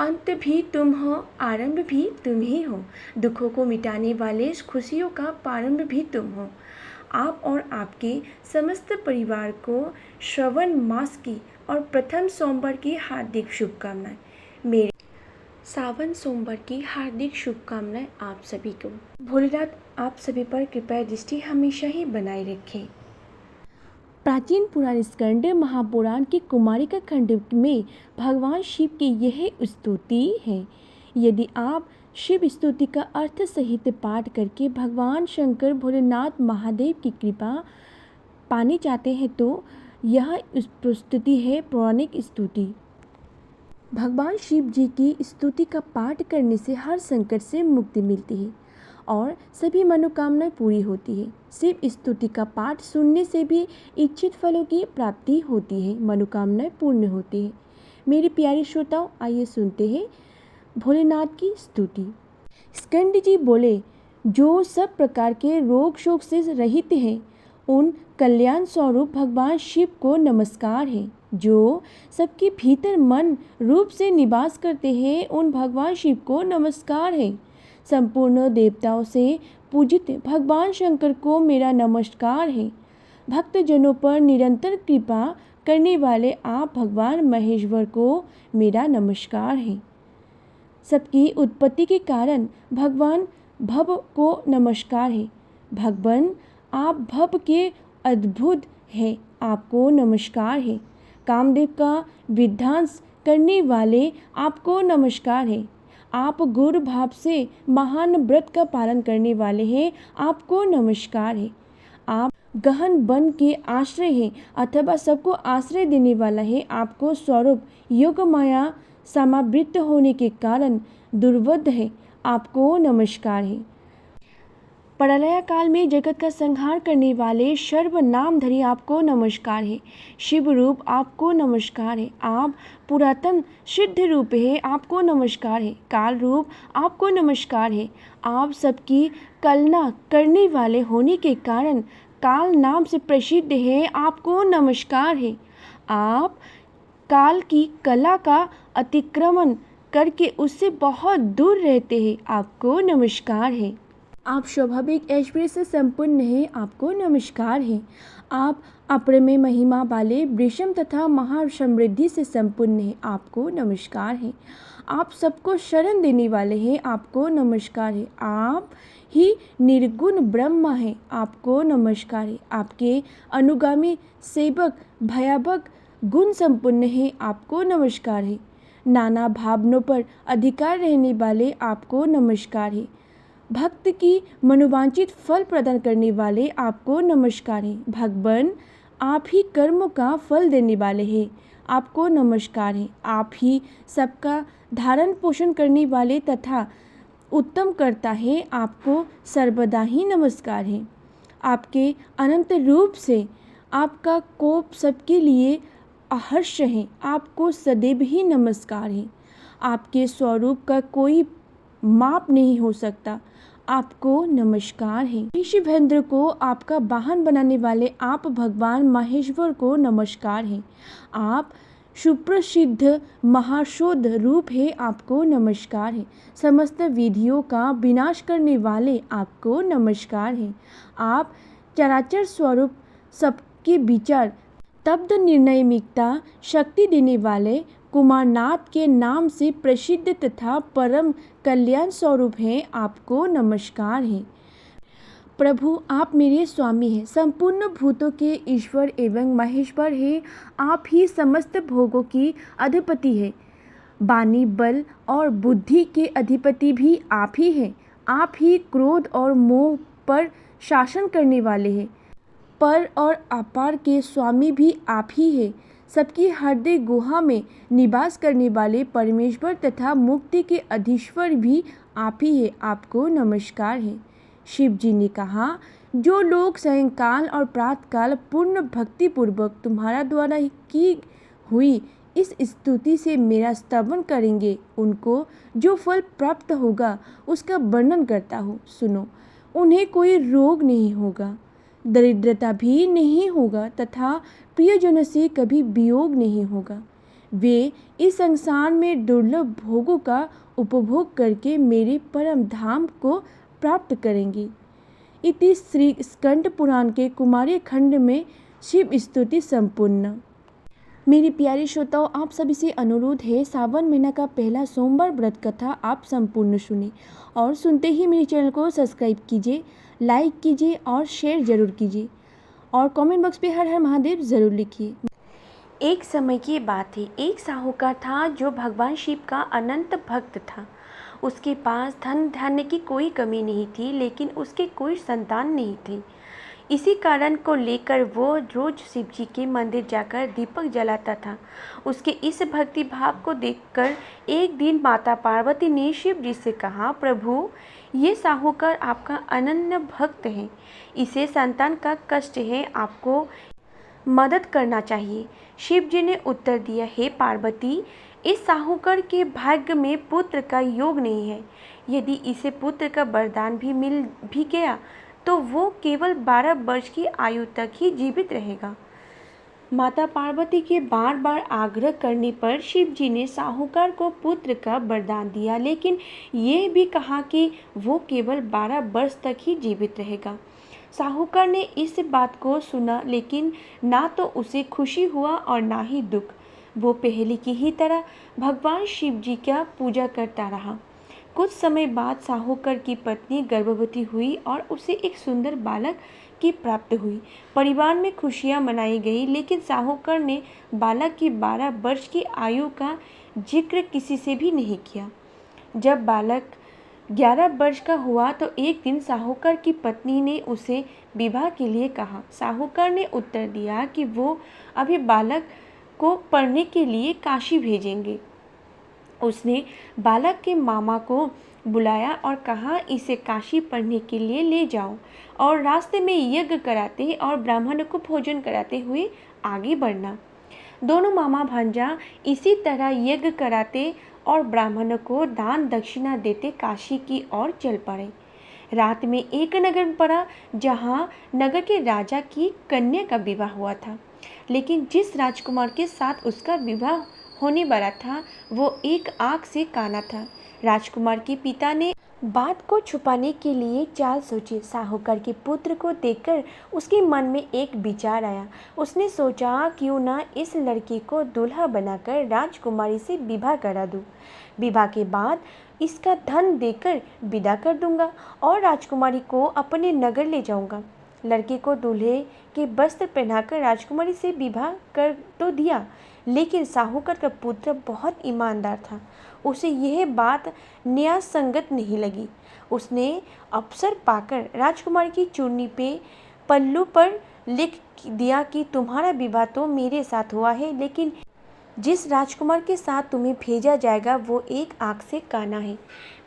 अंत भी तुम हो, आरंभ भी तुम ही हो। दुखों को मिटाने वाले, खुशियों का प्रारंभ भी तुम हो। आप और आपके समस्त परिवार को श्रवण मास की और प्रथम सोमवार की हार्दिक शुभकामनाएं। मेरी सावन सोमवार की हार्दिक शुभकामनाएं आप सभी को। भोलेनाथ आप सभी पर कृपा दृष्टि हमेशा ही बनाए रखें। प्राचीन पुराण स्कंद महापुराण के कुमारिका खंड में भगवान शिव की यह स्तुति है। यदि आप शिव स्तुति का अर्थ सहित पाठ करके भगवान शंकर भोलेनाथ महादेव की कृपा पानी चाहते हैं तो यह प्रस्तुति है पौराणिक स्तुति। भगवान शिव जी की स्तुति का पाठ करने से हर संकट से मुक्ति मिलती है और सभी मनोकामनाएं पूरी होती है। शिव स्तुति का पाठ सुनने से भी इच्छित फलों की प्राप्ति होती है, मनोकामनाएं पूर्ण होती है। मेरी प्यारी श्रोताओं, आइए सुनते हैं भोलेनाथ की स्तुति। स्कंद जी बोले, जो सब प्रकार के रोग शोक से रहित हैं, उन कल्याण स्वरूप भगवान शिव को नमस्कार है। जो सबके भीतर मन रूप से निवास करते हैं, उन भगवान शिव को नमस्कार है। संपूर्ण देवताओं से पूजित भगवान शंकर को मेरा नमस्कार है। भक्तजनों पर निरंतर कृपा करने वाले आप भगवान महेश्वर को मेरा नमस्कार है। सबकी उत्पत्ति के कारण भगवान भव को नमस्कार है। भगवान आप भव के अद्भुत हैं, आपको नमस्कार है। कामदेव का विध्वंस करने वाले आपको नमस्कार है। आप गुरु भाव से महान व्रत का पालन करने वाले हैं, आपको नमस्कार है। आप गहन वन के आश्रय हैं अथवा सबको आश्रय देने वाला है। आपको स्वरूप योग माया समावृत होने के कारण दुर्वध है, आपको नमस्कार है। प्रलय काल में जगत का संहार करने वाले सर्वनामधरी आपको नमस्कार है। शिव रूप आपको नमस्कार है। आप पुरातन सिद्ध रूप है, आपको नमस्कार है। काल रूप आपको नमस्कार है। आप सबकी कलना करने वाले होने के कारण काल नाम से प्रसिद्ध है, आपको नमस्कार है। आप काल की कला का अतिक्रमण करके उससे बहुत दूर रहते हैं, आपको नमस्कार है। आप स्वाभाविक ऐश्वर्य से संपन्न हैं, आपको नमस्कार है। आप अपरमेय महिमा वाले वृषम तथा महासमृद्धि से संपन्न हैं, आपको नमस्कार है। आप सबको शरण देने वाले हैं, आपको नमस्कार है। आप ही निर्गुण ब्रह्मा हैं, आपको नमस्कार है। आपके अनुगामी सेवक भयावक गुण संपन्न हैं, आपको नमस्कार है। नाना भावनों पर अधिकार रहने वाले आपको नमस्कार है। भक्त की मनोवांछित फल प्रदान करने वाले आपको नमस्कार है। भगवान आप ही कर्मों का फल देने वाले हैं, आपको नमस्कार है। आप ही सबका धारण पोषण करने वाले तथा उत्तम करता है, आपको सर्वदा ही नमस्कार है। आपके अनंत रूप से आपका कोप सबके लिए आहर्ष है, आपको सदैव ही नमस्कार है। आपके स्वरूप का कोई माप नहीं हो सकता, आपको नमस्कार है। ऋषिभेंद्र को आपका वाहन बनाने वाले आप भगवान महेश्वर को नमस्कार है। आप सुप्रसिद्ध महाशोध रूप है, आपको नमस्कार है। समस्त विधियों का विनाश करने वाले आपको नमस्कार है। आप चराचर स्वरूप सबके विचार तब्द निर्णयमिकता शक्ति देने वाले कुमारनाथ के नाम से प्रसिद्ध तथा परम कल्याण स्वरूप हैं, आपको नमस्कार है। प्रभु आप मेरे स्वामी हैं, संपूर्ण भूतों के ईश्वर एवं महेश्वर हैं। आप ही समस्त भोगों की अधिपति है। वाणी बल और बुद्धि के अधिपति भी आप ही हैं। आप ही क्रोध और मोह पर शासन करने वाले हैं। पर और अपार के स्वामी भी आप ही हैं। सबकी हृदय गुहा में निवास करने वाले परमेश्वर तथा मुक्ति के अधीश्वर भी आप ही है, आपको नमस्कार है। शिव जी ने कहा, जो लोग सायंकाल और प्रातःकाल पूर्ण भक्ति पूर्वक तुम्हारा द्वारा की हुई इस स्तुति से मेरा स्तवन करेंगे, उनको जो फल प्राप्त होगा उसका वर्णन करता हूँ, सुनो। उन्हें कोई रोग नहीं होगा, दरिद्रता भी नहीं होगा तथा प्रियजनों से कभी वियोग नहीं होगा। वे इस संसार में दुर्लभ भोगों का उपभोग करके मेरे परम धाम को प्राप्त करेंगी। इति श्री स्कंद पुराण के कुमारी खंड में शिव स्तुति संपूर्ण। मेरी प्यारी श्रोताओं, आप सभी से अनुरोध है, सावन महीना का पहला सोमवार व्रत कथा आप संपूर्ण सुने और सुनते ही मेरे चैनल को सब्सक्राइब कीजिए, लाइक कीजिए और शेयर जरूर कीजिए और कमेंट बॉक्स पे हर हर महादेव ज़रूर लिखिए। एक समय की बात है, एक साहूकार था जो भगवान शिव का अनंत भक्त था। उसके पास धन धान्य की कोई कमी नहीं थी, लेकिन उसके कोई संतान नहीं थे। इसी कारण को लेकर वो रोज शिव जी के मंदिर जाकर दीपक जलाता था। उसके इस भक्ति भाव को देखकर एक दिन माता पार्वती ने शिव जी से कहा, प्रभु, ये साहूकार आपका अनन्य भक्त है, इसे संतान का कष्ट है, आपको मदद करना चाहिए। शिव जी ने उत्तर दिया, हे पार्वती, इस साहूकार के भाग्य में पुत्र का योग नहीं है। यदि इसे पुत्र का वरदान भी मिल भी गया तो वो केवल 12 वर्ष की आयु तक ही जीवित रहेगा। माता पार्वती के बार बार आग्रह करने पर शिव जी ने साहूकार को पुत्र का वरदान दिया, लेकिन ये भी कहा कि वो केवल 12 वर्ष तक ही जीवित रहेगा। साहूकार ने इस बात को सुना, लेकिन ना तो उसे खुशी हुआ और ना ही दुख। वो पहले की ही तरह भगवान शिव जी का पूजा करता रहा। कुछ समय बाद साहूकार की पत्नी गर्भवती हुई और उसे एक सुंदर बालक की प्राप्त हुई। परिवार में खुशियां मनाई गई, लेकिन साहूकार ने बालक की 12 वर्ष की आयु का जिक्र किसी से भी नहीं किया। जब बालक 11 वर्ष का हुआ तो एक दिन साहूकार की पत्नी ने उसे विवाह के लिए कहा। साहूकार ने उत्तर दिया कि वो अभी बालक को पढ़ने के लिए काशी भेजेंगे। उसने बालक के मामा को बुलाया और कहा, इसे काशी पढ़ने के लिए ले जाओ और रास्ते में यज्ञ कराते और ब्राह्मणों को भोजन कराते हुए आगे बढ़ना। दोनों मामा भांजा इसी तरह यज्ञ कराते और ब्राह्मणों को दान दक्षिणा देते काशी की ओर चल पड़े। रात में एक नगर पड़ा जहाँ नगर के राजा की कन्या का विवाह हुआ था, लेकिन जिस राजकुमार के साथ उसका विवाह होने वाला था वो एक आँख से काना था। राजकुमार के पिता ने बात को छुपाने के लिए चाल सोची। साहूकार के पुत्र को देखकर उसके मन में एक विचार आया। उसने सोचा, क्यों ना इस लड़की को दूल्हा बनाकर राजकुमारी से विवाह करा दूं। विवाह के बाद इसका धन देकर विदा कर दूंगा और राजकुमारी को अपने नगर ले जाऊंगा। लड़के को दूल्हे के वस्त्र पहनाकर राजकुमारी से विवाह कर तो दिया, लेकिन साहूकार का पुत्र बहुत ईमानदार था। उसे यह बात न्याय संगत नहीं लगी। उसने अवसर पाकर राजकुमारी की चुन्नी पे पल्लू पर लिख दिया कि तुम्हारा विवाह तो मेरे साथ हुआ है, लेकिन जिस राजकुमार के साथ तुम्हें भेजा जाएगा वो एक आँख से काना है।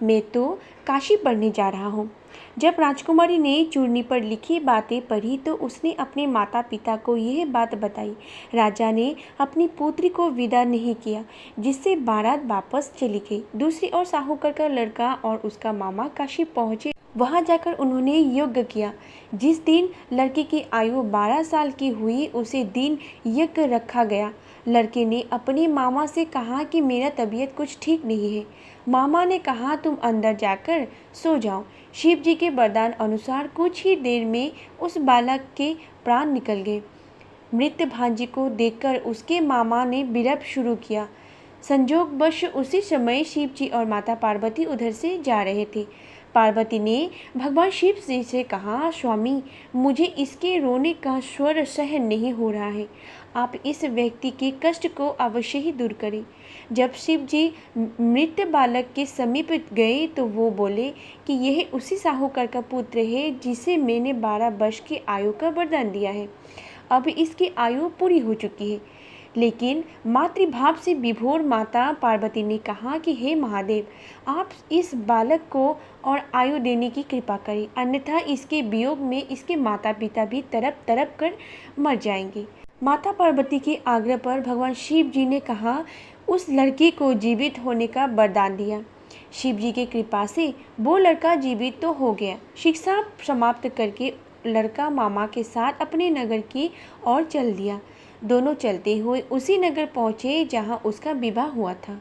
मैं तो काशी पढ़ने जा रहा हूँ। जब राजकुमारी ने चूर्णी पर लिखी बातें पढ़ी तो उसने अपने माता पिता को यह बात बताई। राजा ने अपनी पुत्री को विदा नहीं किया, जिससे बारात वापस चली गई। दूसरी ओर साहूकार का लड़का और उसका मामा काशी पहुँचे। वहां जाकर उन्होंने यज्ञ किया। जिस दिन लड़के की आयु 12 साल की हुई उसी दिन यज्ञ रखा गया। लड़के ने अपने मामा से कहा कि मेरा तबीयत कुछ ठीक नहीं है। मामा ने कहा, तुम अंदर जाकर सो जाओ। शिव जी के वरदान अनुसार कुछ ही देर में उस बालक के प्राण निकल गए। मृत भांजी को देखकर उसके मामा ने विलप शुरू किया। संजोगवश उसी समय शिव जी और माता पार्वती उधर से जा रहे थे। पार्वती ने भगवान शिव जी से कहा, स्वामी, मुझे इसके रोने का स्वर सहन नहीं हो रहा है। आप इस व्यक्ति के कष्ट को अवश्य ही दूर करें। जब शिव जी मृत बालक के समीप गए तो वो बोले कि यह उसी साहूकार का पुत्र है जिसे मैंने 12 वर्ष की आयु का वरदान दिया है। अब इसकी आयु पूरी हो चुकी है। लेकिन मातृभाव से विभोर माता पार्वती ने कहा कि हे महादेव, आप इस बालक को और आयु देने की कृपा करें, अन्यथा इसके वियोग में इसके माता पिता भी तड़प तड़प कर मर जाएंगे। माता पार्वती के आग्रह पर भगवान शिव जी ने कहा, उस लड़की को जीवित होने का वरदान दिया। शिव जी की कृपा से वो लड़का जीवित तो हो गया। शिक्षा समाप्त करके लड़का मामा के साथ अपने नगर की ओर चल दिया। दोनों चलते हुए उसी नगर पहुँचे जहाँ उसका विवाह हुआ था।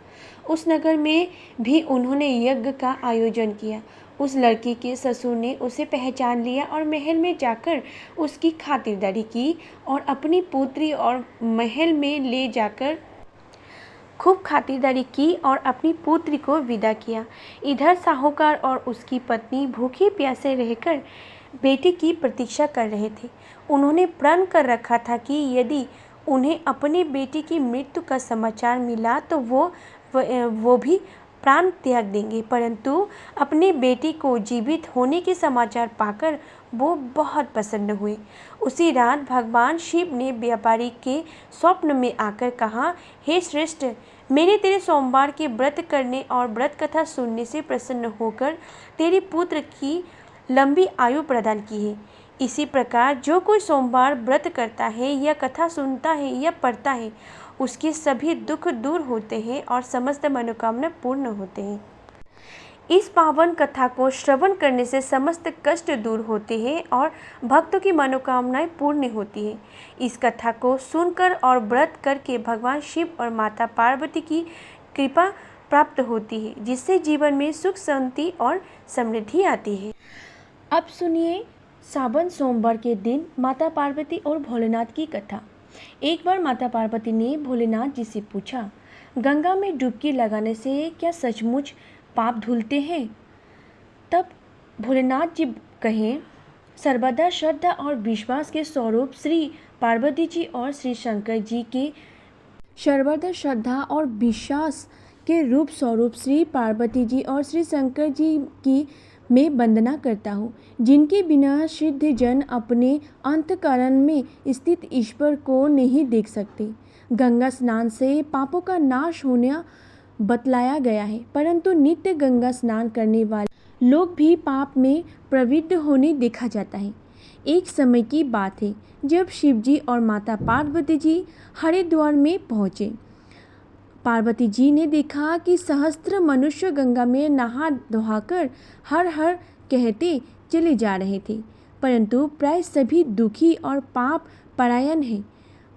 उस नगर में भी उन्होंने यज्ञ का आयोजन किया। उस लड़की के ससुर ने उसे पहचान लिया और महल में जाकर उसकी खातिरदारी की और अपनी पुत्री और महल में ले जाकर खूब खातिरदारी की और अपनी पुत्री को विदा किया। इधर साहूकार और उसकी पत्नी भूखे प्यासे रहकर बेटी की प्रतीक्षा कर रहे थे। उन्होंने प्रण कर रखा था कि यदि उन्हें अपनी बेटी की मृत्यु का समाचार मिला तो वो भी प्राण त्याग देंगे, परंतु अपनी बेटी को जीवित होने के समाचार पाकर वो बहुत प्रसन्न हुए। उसी रात भगवान शिव ने व्यापारी के स्वप्न में आकर कहा, हे श्रेष्ठ, मैंने तेरे सोमवार के व्रत करने और व्रत कथा सुनने से प्रसन्न होकर तेरे पुत्र की लंबी आयु प्रदान की है। इसी प्रकार जो कोई सोमवार व्रत करता है या कथा सुनता है या पढ़ता है, उसके सभी दुख दूर होते हैं और समस्त मनोकामना पूर्ण होते हैं। इस पावन कथा को श्रवण करने से समस्त कष्ट दूर होते हैं और भक्तों की मनोकामनाएं पूर्ण होती हैं। इस कथा को सुनकर और व्रत करके भगवान शिव और माता पार्वती की कृपा प्राप्त होती है, जिससे जीवन में सुख शांति और समृद्धि आती है। अब सुनिए सावन सोमवार के दिन माता पार्वती और भोलेनाथ की कथा। एक बार माता पार्वती ने भोलेनाथ जी से पूछा, गंगा में डुबकी लगाने से क्या सचमुच पाप धुलते हैं? तब भोलेनाथ जी कहें, सर्वदा श्रद्धा और विश्वास के स्वरूप श्री पार्वती जी और श्री शंकर जी के सर्वदा श्रद्धा और विश्वास के रूप स्वरूप श्री पार्वती जी और श्री शंकर जी की मैं वंदना करता हूँ, जिनके बिना सिद्ध जन अपने अंतःकरण में स्थित ईश्वर को नहीं देख सकते। गंगा स्नान से पापों का नाश होना बतलाया गया है, परंतु नित्य गंगा स्नान करने वाले लोग भी पाप में प्रवृत्त होने देखा जाता है। एक समय की बात है जब शिव जी और माता पार्वती जी हरिद्वार में पहुँचे। पार्वती जी ने देखा कि सहस्त्र मनुष्य गंगा में नहा धोकर हर हर कहते चले जा रहे थे, परंतु प्राय सभी दुखी और पाप परायण हैं।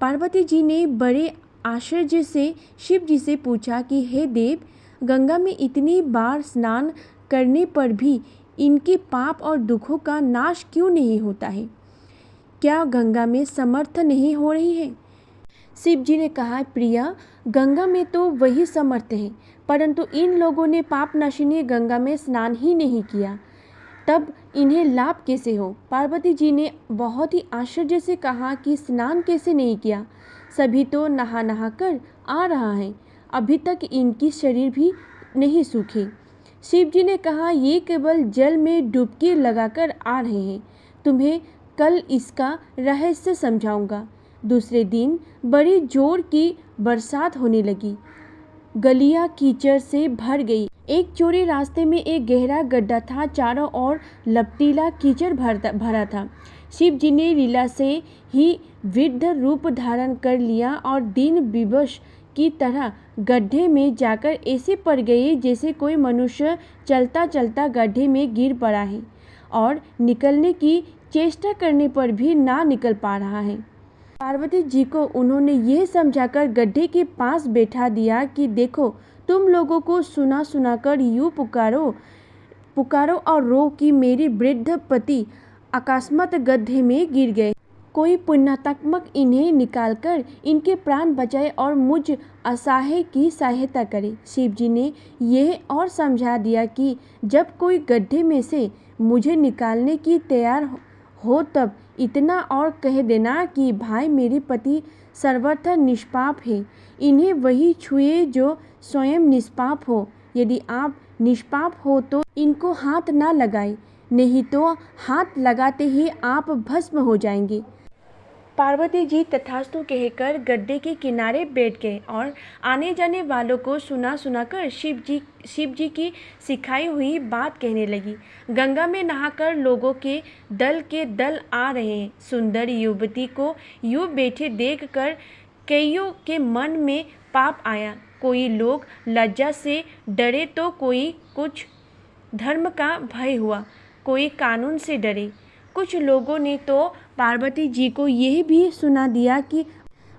पार्वती जी ने बड़े आश्चर्य से शिव जी से पूछा कि हे देव, गंगा में इतनी बार स्नान करने पर भी इनके पाप और दुखों का नाश क्यों नहीं होता है? क्या गंगा में समर्थ नहीं हो रही है? शिव जी ने कहा, प्रिया, गंगा में तो वही समर्थ है, परंतु इन लोगों ने पाप नाशिनी गंगा में स्नान ही नहीं किया, तब इन्हें लाभ कैसे हो? पार्वती जी ने बहुत ही आश्चर्य से कहा कि स्नान कैसे नहीं किया? सभी तो नहा नहा कर आ रहा है, अभी तक इनकी शरीर भी नहीं सूखे। शिव जी ने कहा, ये केवल जल में डुबकी लगाकर आ रहे हैं, तुम्हें कल इसका रहस्य समझाऊंगा। दूसरे दिन बड़ी जोर की बरसात होने लगी। गलियां कीचड़ से भर गई। एक चौड़े रास्ते में एक गहरा गड्ढा था, चारों ओर लपटीला कीचड़ भरा था। शिव जी ने लीला से ही वृद्ध रूप धारण कर लिया और दीन विवश की तरह गड्ढे में जाकर ऐसे पड़ गए जैसे कोई मनुष्य चलता चलता गड्ढे में गिर पड़ा है और निकलने की चेष्टा करने पर भी ना निकल पा रहा है। पार्वती जी को उन्होंने यह समझाकर गड्ढे के पास बैठा दिया कि देखो, तुम लोगों को सुना सुनाकर यूँ पुकारो और रो कि मेरे वृद्ध पति अकस्मात गड्ढे में गिर गए। कोई पुण्यात्मक इन्हें निकालकर इनके प्राण बचाए और मुझ असहाय की सहायता करे। शिव जी ने यह और समझा दिया कि जब कोई गड्ढे में से मुझे निकालने की तैयार हो तब इतना और कह देना कि भाई, मेरे पति सर्वथा निष्पाप है, इन्हें वही छुए जो स्वयं निष्पाप हो। यदि आप निष्पाप हो तो इनको हाथ ना लगाए, नहीं तो हाथ लगाते ही आप भस्म हो जाएंगे। पार्वती जी तथास्तु कहकर गड्ढे के किनारे बैठ गए और आने जाने वालों को सुना सुनाकर शिव जी की सिखाई हुई बात कहने लगी। गंगा में नहाकर लोगों के दल आ रहे हैं। सुंदर युवती को यूँ बैठे देखकर कईयों के मन में पाप आया। कोई लोग लज्जा से डरे तो कोई कुछ धर्म का भय हुआ, कोई कानून से डरे। कुछ लोगों ने तो पार्वती जी को यह भी सुना दिया कि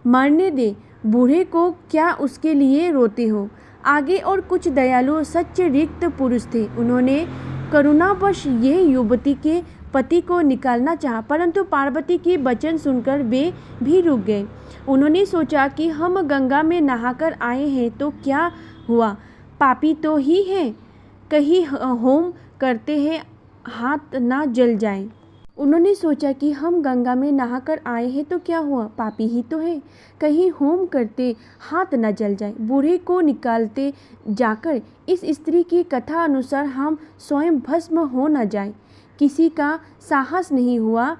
मरने दे, बूढ़े को क्या उसके लिए रोते हो। आगे और कुछ दयालु सच्चे रिक्त पुरुष थे। उन्होंने करुणावश यह युवती के पति को निकालना चाहा, परंतु पार्वती के वचन सुनकर वे भी रुक गए। उन्होंने सोचा कि हम गंगा में नहाकर आए हैं तो क्या हुआ, पापी तो ही हैं, कहीं होम करते हैं हाथ ना जल जाए। उन्होंने सोचा कि हम गंगा में नहाकर आए हैं तो क्या हुआ, पापी ही तो है, कहीं होम करते हाथ न जल जाए। बूढ़े को निकालते जाकर इस स्त्री की कथा अनुसार हम स्वयं भस्म हो न जाए। किसी का साहस नहीं हुआ।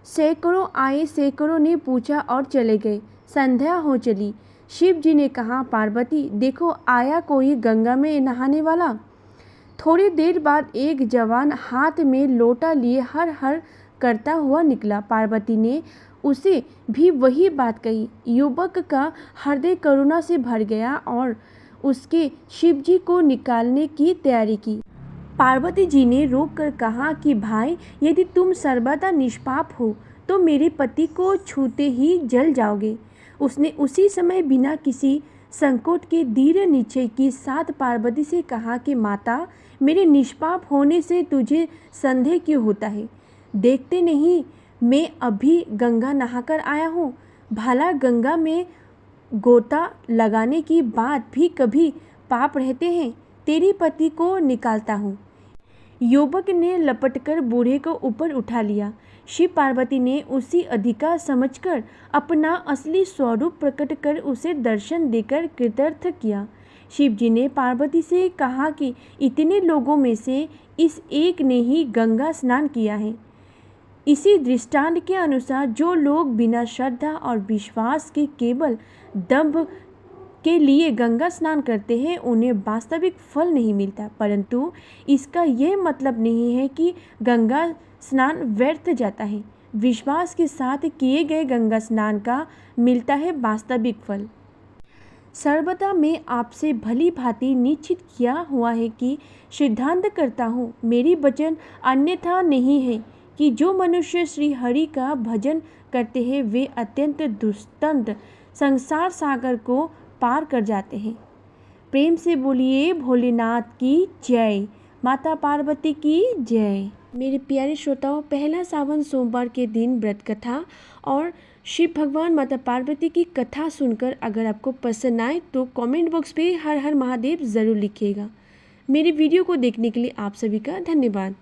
सैकड़ों आए, सैकड़ों ने पूछा और चले गए। संध्या हो चली। शिव जी ने कहा, पार्वती देखो आया कोई गंगा में नहाने वाला। थोड़ी देर बाद एक जवान हाथ में लोटा लिए हर हर करता हुआ निकला। पार्वती ने उसे भी वही बात कही। युवक का हृदय करुणा से भर गया और उसके शिवजी को निकालने की तैयारी की। पार्वती जी ने रोककर कहा कि भाई, यदि तुम सर्वदा निष्पाप हो तो मेरे पति को छूते ही जल जाओगे। उसने उसी समय बिना किसी संकोच के दृढ़ निश्चय के साथ पार्वती से कहा कि माता, मेरे निष्पाप होने से तुझे संदेह क्यों होता है? देखते नहीं मैं अभी गंगा नहाकर आया हूँ। भला गंगा में गोता लगाने की बात भी कभी पाप रहते हैं? तेरे पति को निकालता हूँ। युवक ने लपटकर बूढ़े को ऊपर उठा लिया। शिव पार्वती ने उसी अधिकार समझकर अपना असली स्वरूप प्रकट कर उसे दर्शन देकर कृतार्थ किया। शिव जी ने पार्वती से कहा कि इतने लोगों में से इस एक ने ही गंगा स्नान किया है। इसी दृष्टांत के अनुसार जो लोग बिना श्रद्धा और विश्वास के केवल दंभ के लिए गंगा स्नान करते हैं उन्हें वास्तविक फल नहीं मिलता, परंतु इसका यह मतलब नहीं है कि गंगा स्नान व्यर्थ जाता है। विश्वास के साथ किए गए गंगा स्नान का मिलता है वास्तविक फल। सर्वदा मैं आपसे भली भांति निश्चित किया हुआ है कि सिद्धांत करता हूँ, मेरी वचन अन्यथा नहीं है कि जो मनुष्य श्री हरि का भजन करते हैं वे अत्यंत दुस्तंत संसार सागर को पार कर जाते हैं। प्रेम से बोलिए भोलेनाथ की जय, माता पार्वती की जय। मेरे प्यारे श्रोताओं, पहला सावन सोमवार के दिन व्रत कथा और शिव भगवान माता पार्वती की कथा सुनकर अगर आपको पसंद आए तो कमेंट बॉक्स पे हर हर महादेव ज़रूर लिखिएगा। मेरे वीडियो को देखने के लिए आप सभी का धन्यवाद।